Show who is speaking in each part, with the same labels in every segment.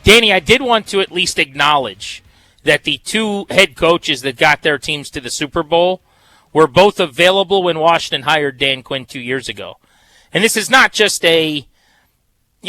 Speaker 1: Danny, I did want to at least acknowledge that the two head coaches that got their teams to the Super Bowl were both available when Washington hired Dan Quinn 2 years ago. And this is not just a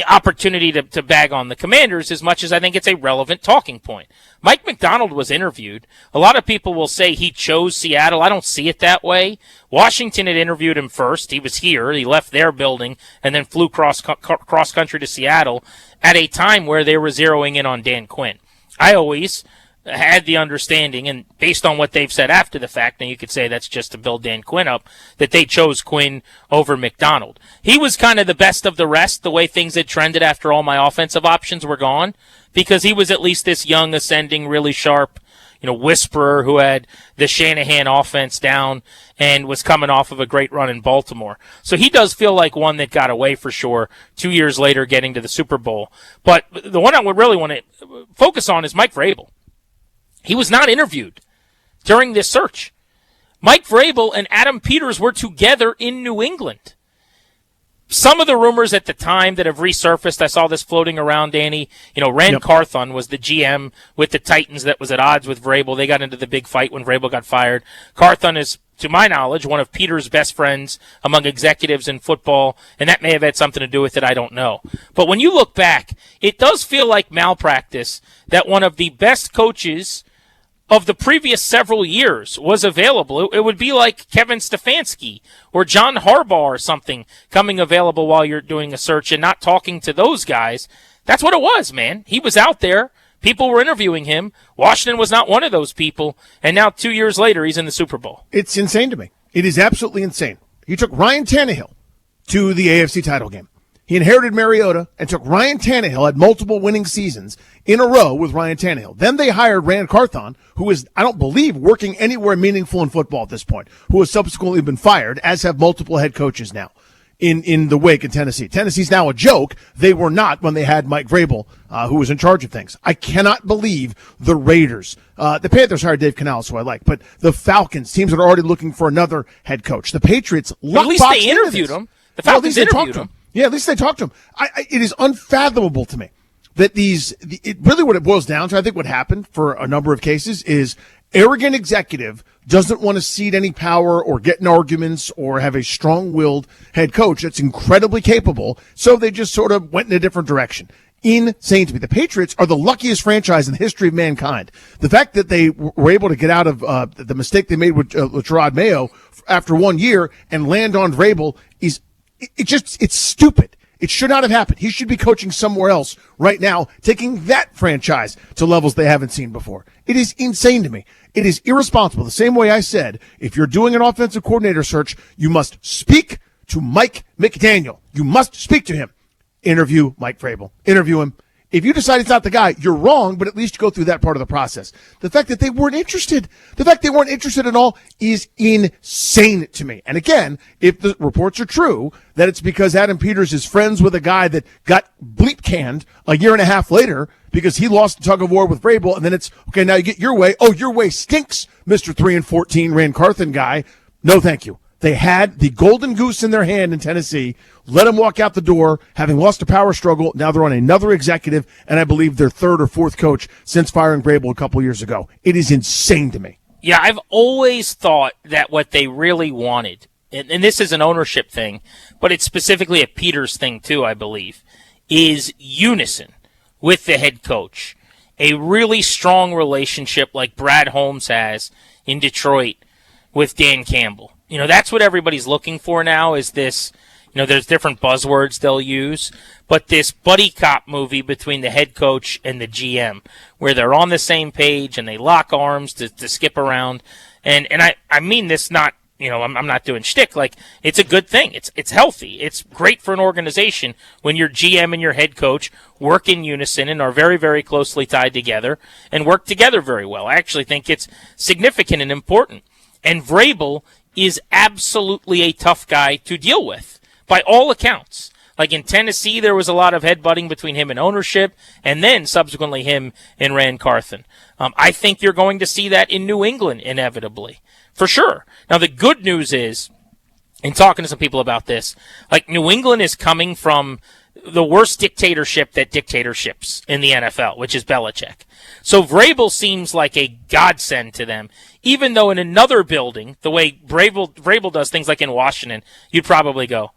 Speaker 1: opportunity to bag on the Commanders as much as I think it's a relevant talking point. Mike Macdonald was interviewed. A lot of people will say he chose Seattle. I don't see it that way. Washington had interviewed him first. He was here. He left their building and then flew cross country to Seattle at a time where they were zeroing in on Dan Quinn. I always had the understanding, and based on what they've said after the fact, now you could say that's just to build Dan Quinn up, that they chose Quinn over Macdonald. He was kind of the best of the rest, the way things had trended after all my offensive options were gone, because he was at least this young, ascending, really sharp, whisperer who had the Shanahan offense down and was coming off of a great run in Baltimore. So he does feel like one that got away for sure 2 years later getting to the Super Bowl. But the one I would really want to focus on is Mike Vrabel. He was not interviewed during this search. Mike Vrabel and Adam Peters were together in New England. Some of the rumors at the time that have resurfaced, I saw this floating around, Danny. Rand Carthon was the GM with the Titans that was at odds with Vrabel. They got into the big fight when Vrabel got fired. Carthon is, to my knowledge, one of Peters' best friends among executives in football, and that may have had something to do with it, I don't know. But when you look back, it does feel like malpractice that one of the best coaches of the previous several years was available. It would be like Kevin Stefanski or John Harbaugh or something coming available while you're doing a search and not talking to those guys. That's what it was, man. He was out there. People were interviewing him. Washington was not one of those people. And now 2 years later, he's in the Super Bowl.
Speaker 2: It's insane to me. It is absolutely insane. He took Ryan Tannehill to the AFC title game. He inherited Mariota and took Ryan Tannehill, had multiple winning seasons in a row with Ryan Tannehill. Then they hired Rand Carthon, who is, I don't believe, working anywhere meaningful in football at this point, who has subsequently been fired, as have multiple head coaches now in the wake in Tennessee. Tennessee's now a joke. They were not when they had Mike Vrabel, who was in charge of things. I cannot believe the Raiders. The Panthers hired Dave Canales, who I like, but the Falcons, teams that are already looking for another head coach. The Patriots,
Speaker 1: at least they interviewed him. The Falcons interviewed him.
Speaker 2: Yeah, at least they talked to him. It is unfathomable to me that really what it boils down to, I think what happened for a number of cases is arrogant executive doesn't want to cede any power or get in arguments or have a strong-willed head coach that's incredibly capable, so they just sort of went in a different direction. Insane to me. The Patriots are the luckiest franchise in the history of mankind. The fact that they were able to get out of the mistake they made with Gerard Mayo after 1 year and land on Vrabel is it's stupid. It should not have happened. He should be coaching somewhere else right now, taking that franchise to levels they haven't seen before. It is insane to me. It is irresponsible. The same way I said, if you're doing an offensive coordinator search, you must speak to Mike McDaniel. You must speak to him. Interview Mike Vrabel. Interview him. If you decide it's not the guy, you're wrong, but at least you go through that part of the process. The fact that they weren't interested at all is insane to me. And again, if the reports are true, that it's because Adam Peters is friends with a guy that got bleep canned a year and a half later because he lost the tug of war with Vrabel, and then it's, okay, now you get your way. Oh, your way stinks, Mr. 3-14 Rand Carthon guy. No, thank you. They had the golden goose in their hand in Tennessee, let them walk out the door, having lost a power struggle. Now they're on another executive, and I believe their third or fourth coach since firing Vrabel a couple years ago. It is insane to me.
Speaker 1: Yeah, I've always thought that what they really wanted, and this is an ownership thing, but it's specifically a Peters thing too, I believe, is unison with the head coach. A really strong relationship like Brad Holmes has in Detroit with Dan Campbell. That's what everybody's looking for now is this, there's different buzzwords they'll use, but this buddy cop movie between the head coach and the GM where they're on the same page and they lock arms to skip around. And I mean this not, I'm not doing shtick. Like, it's a good thing. It's healthy. It's great for an organization when your GM and your head coach work in unison and are very, very closely tied together and work together very well. I actually think it's significant and important. And Vrabel is absolutely a tough guy to deal with, by all accounts. Like in Tennessee, there was a lot of headbutting between him and ownership, and then subsequently him and Rand Carthon. I think you're going to see that in New England, inevitably, for sure. Now, the good news is, in talking to some people about this, like New England is coming from the worst dictatorship that dictatorships in the NFL, which is Belichick. So Vrabel seems like a godsend to them, even though in another building, the way Vrabel does things like in Washington, you'd probably go,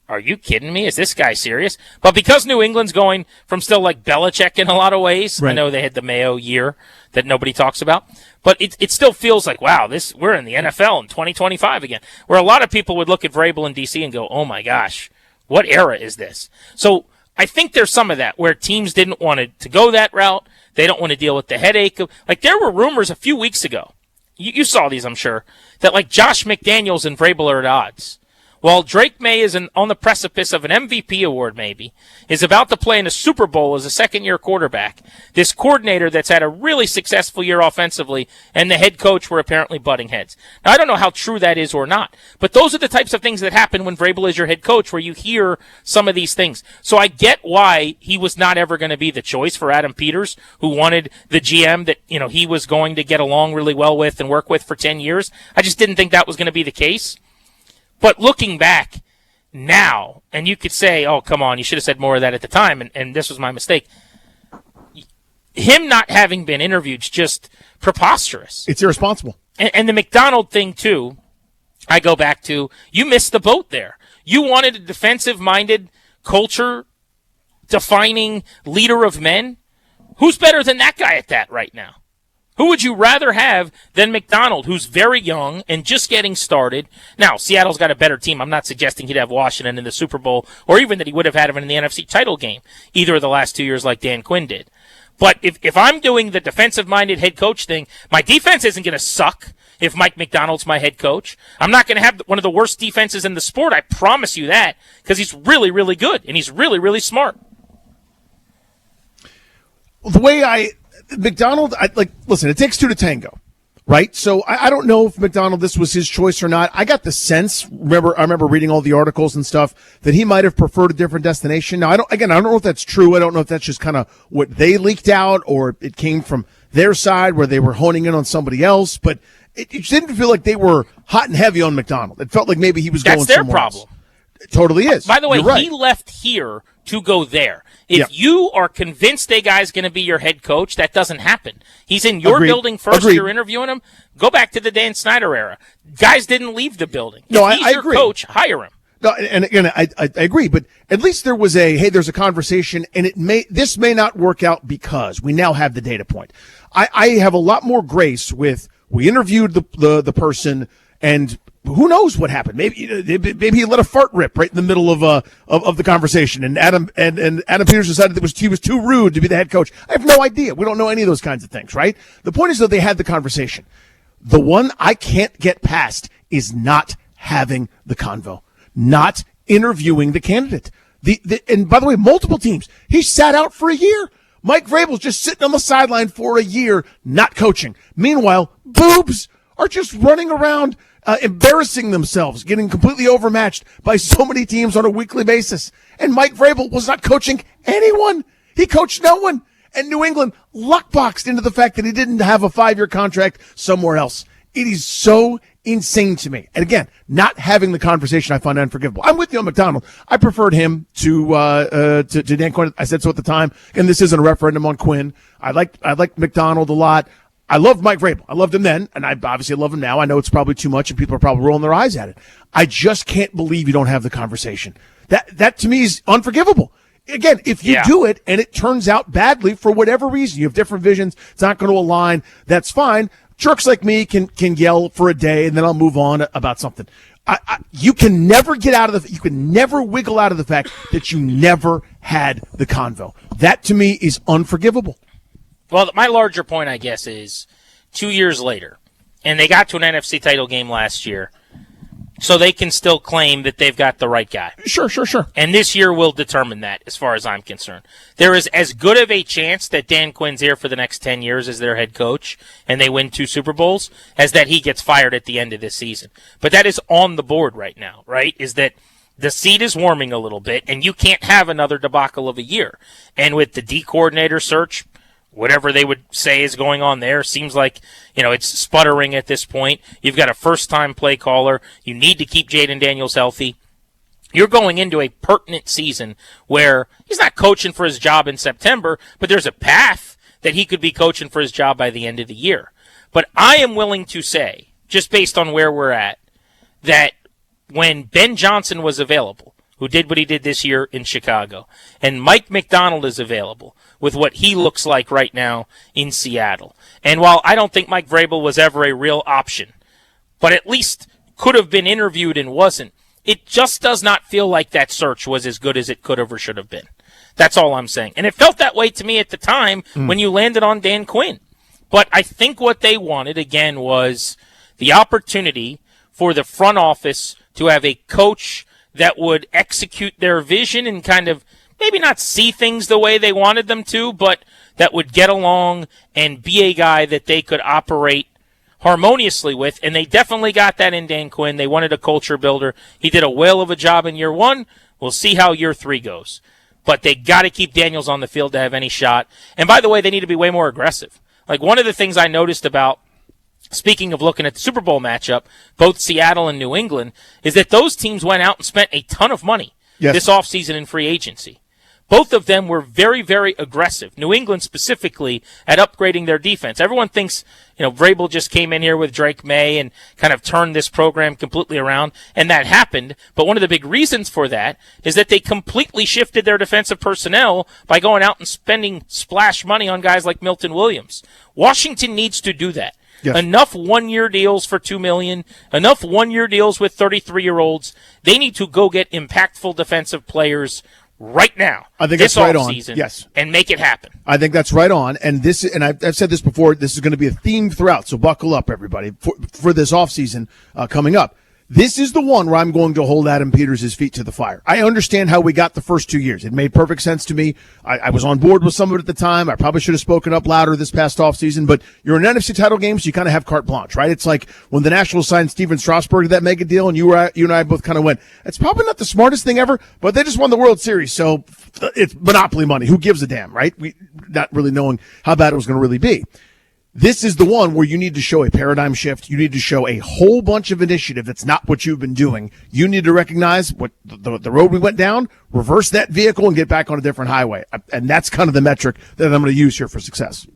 Speaker 1: are you kidding me? Is this guy serious? But because New England's going from still like Belichick in a lot of ways, right. I know they had the Mayo year that nobody talks about, but it still feels like, wow, we're in the NFL in 2025 again, where a lot of people would look at Vrabel in D.C. and go, oh my gosh, what era is this? So I think there's some of that where teams didn't want to go that route. They don't want to deal with the headache of, like, there were rumors a few weeks ago. You saw these, I'm sure, that like Josh McDaniels and Vrabel are at odds. While Drake May is on the precipice of an MVP award, maybe, is about to play in a Super Bowl as a second-year quarterback, this coordinator that's had a really successful year offensively and the head coach were apparently butting heads. Now, I don't know how true that is or not, but those are the types of things that happen when Vrabel is your head coach, where you hear some of these things. So I get why he was not ever going to be the choice for Adam Peters, who wanted the GM that, he was going to get along really well with and work with for 10 years. I just didn't think that was going to be the case. But looking back now, and you could say, oh, come on, you should have said more of that at the time, and this was my mistake. Him not having been interviewed is just preposterous.
Speaker 2: It's irresponsible.
Speaker 1: And the McDonald thing, too, I go back to, you missed the boat there. You wanted a defensive-minded, culture-defining leader of men. Who's better than that guy at that right now? Who would you rather have than McDonald, who's very young and just getting started? Now, Seattle's got a better team. I'm not suggesting he'd have Washington in the Super Bowl or even that he would have had him in the NFC title game either of the last 2 years like Dan Quinn did. But if I'm doing the defensive-minded head coach thing, my defense isn't going to suck if Mike McDonald's my head coach. I'm not going to have one of the worst defenses in the sport, I promise you that, because he's really, really good and he's really, really smart.
Speaker 2: The way McDonald, listen, it takes two to tango, right? So I don't know if McDonald, this was his choice or not. I got the sense, I remember reading all the articles and stuff, that he might have preferred a different destination. Now, I don't know if that's true. I don't know if that's just kind of what they leaked out or it came from their side where they were honing in on somebody else, but it didn't feel like they were hot and heavy on McDonald. It felt like maybe he was going somewhere else. That's their problem. It totally is.
Speaker 1: By the way,
Speaker 2: right.
Speaker 1: He left here to go there. If you are convinced a guy's going to be your head coach, that doesn't happen. He's in your building first. You're interviewing him. Go back to the Dan Snyder era. Guys didn't leave the building.
Speaker 2: No,
Speaker 1: if he's your
Speaker 2: agree.
Speaker 1: Coach, hire him.
Speaker 2: No, and again, I agree, but at least there was there's a conversation, and this may not work out because we now have the data point. I have a lot more grace with, we interviewed the person, and who knows what happened? Maybe he let a fart rip right in the middle of the conversation, and Adam Peters decided that he was too rude to be the head coach. I have no idea. We don't know any of those kinds of things, right? The point is that they had the conversation. The one I can't get past is not having the convo, not interviewing the candidate. And by the way, multiple teams. He sat out for a year. Mike Vrabel's just sitting on the sideline for a year, not coaching. Meanwhile, boobs are just running around, embarrassing themselves, getting completely overmatched by so many teams on a weekly basis. And Mike Vrabel was not coaching anyone. He coached no one. And New England luckboxed into the fact that he didn't have a 5-year contract somewhere else. It is so insane to me. And again, not having the conversation I find unforgivable. I'm with you on McDonald. I preferred him to Dan Quinn. I said so at the time. And this isn't a referendum on Quinn. I liked McDonald a lot. I loved Mike Vrabel. I loved him then, and I obviously love him now. I know it's probably too much, and people are probably rolling their eyes at it. I just can't believe you don't have the conversation. That to me is unforgivable. Again, if you do it and it turns out badly for whatever reason, you have different visions, it's not going to align, that's fine. Jerks like me can yell for a day, and then I'll move on about something. You can never you can never wiggle out of the fact that you never had the convo. That to me is unforgivable.
Speaker 1: Well, my larger point, I guess, is 2 years later, and they got to an NFC title game last year, so they can still claim that they've got the right guy.
Speaker 2: Sure.
Speaker 1: And this year will determine that, as far as I'm concerned. There is as good of a chance that Dan Quinn's here for the next 10 years as their head coach, and they win 2 Super Bowls, as that he gets fired at the end of this season. But that is on the board right now, right? Is that the seat is warming a little bit, and you can't have another debacle of a year. And with the D coordinator search, whatever they would say is going on there, seems like, it's sputtering at this point. You've got a first-time play caller. You need to keep Jaden Daniels healthy. You're going into a pertinent season where he's not coaching for his job in September, but there's a path that he could be coaching for his job by the end of the year. But I am willing to say, just based on where we're at, that when Ben Johnson was available, who did what he did this year in Chicago, and Mike McDonald is available with what he looks like right now in Seattle. And while I don't think Mike Vrabel was ever a real option, but at least could have been interviewed and wasn't, it just does not feel like that search was as good as it could have or should have been. That's all I'm saying. And it felt that way to me at the time when you landed on Dan Quinn. But I think what they wanted, again, was the opportunity for the front office to have a coach that would execute their vision and kind of maybe not see things the way they wanted them to, but that would get along and be a guy that they could operate harmoniously with. And they definitely got that in Dan Quinn. They wanted a culture builder. He did a whale of a job in year 1. We'll see how year 3 goes. But they got to keep Daniels on the field to have any shot. And by the way, they need to be way more aggressive. Like, one of the things I noticed about, speaking of looking at the Super Bowl matchup, both Seattle and New England, is that those teams went out and spent a ton of money this offseason in free agency. Both of them were very, very aggressive. New England specifically at upgrading their defense. Everyone thinks, Vrabel just came in here with Drake May and kind of turned this program completely around, and that happened. But one of the big reasons for that is that they completely shifted their defensive personnel by going out and spending splash money on guys like Milton Williams. Washington needs to do that. Yes. Enough one-year deals for $2 million, enough one-year deals with 33-year-olds. They need to go get impactful defensive players right now.
Speaker 2: I think that's right on.
Speaker 1: Yes, and make it happen.
Speaker 2: I think that's right on. And I've said this before. This is going to be a theme throughout. So buckle up, everybody, for this offseason coming up. This is the one where I'm going to hold Adam Peters' feet to the fire. I understand how we got the first 2 years. It made perfect sense to me. I was on board with some of it at the time. I probably should have spoken up louder this past offseason, but you're in an NFC title game, so you kind of have carte blanche, right? It's like when the Nationals signed Steven Strasburg to that mega deal, and you and I both kind of went, it's probably not the smartest thing ever, but they just won the World Series, so it's monopoly money. Who gives a damn, right? We not really knowing how bad it was going to really be. This is the one where you need to show a paradigm shift. You need to show a whole bunch of initiative that's not what you've been doing. You need to recognize what the road we went down, reverse that vehicle, and get back on a different highway. And that's kind of the metric that I'm going to use here for success.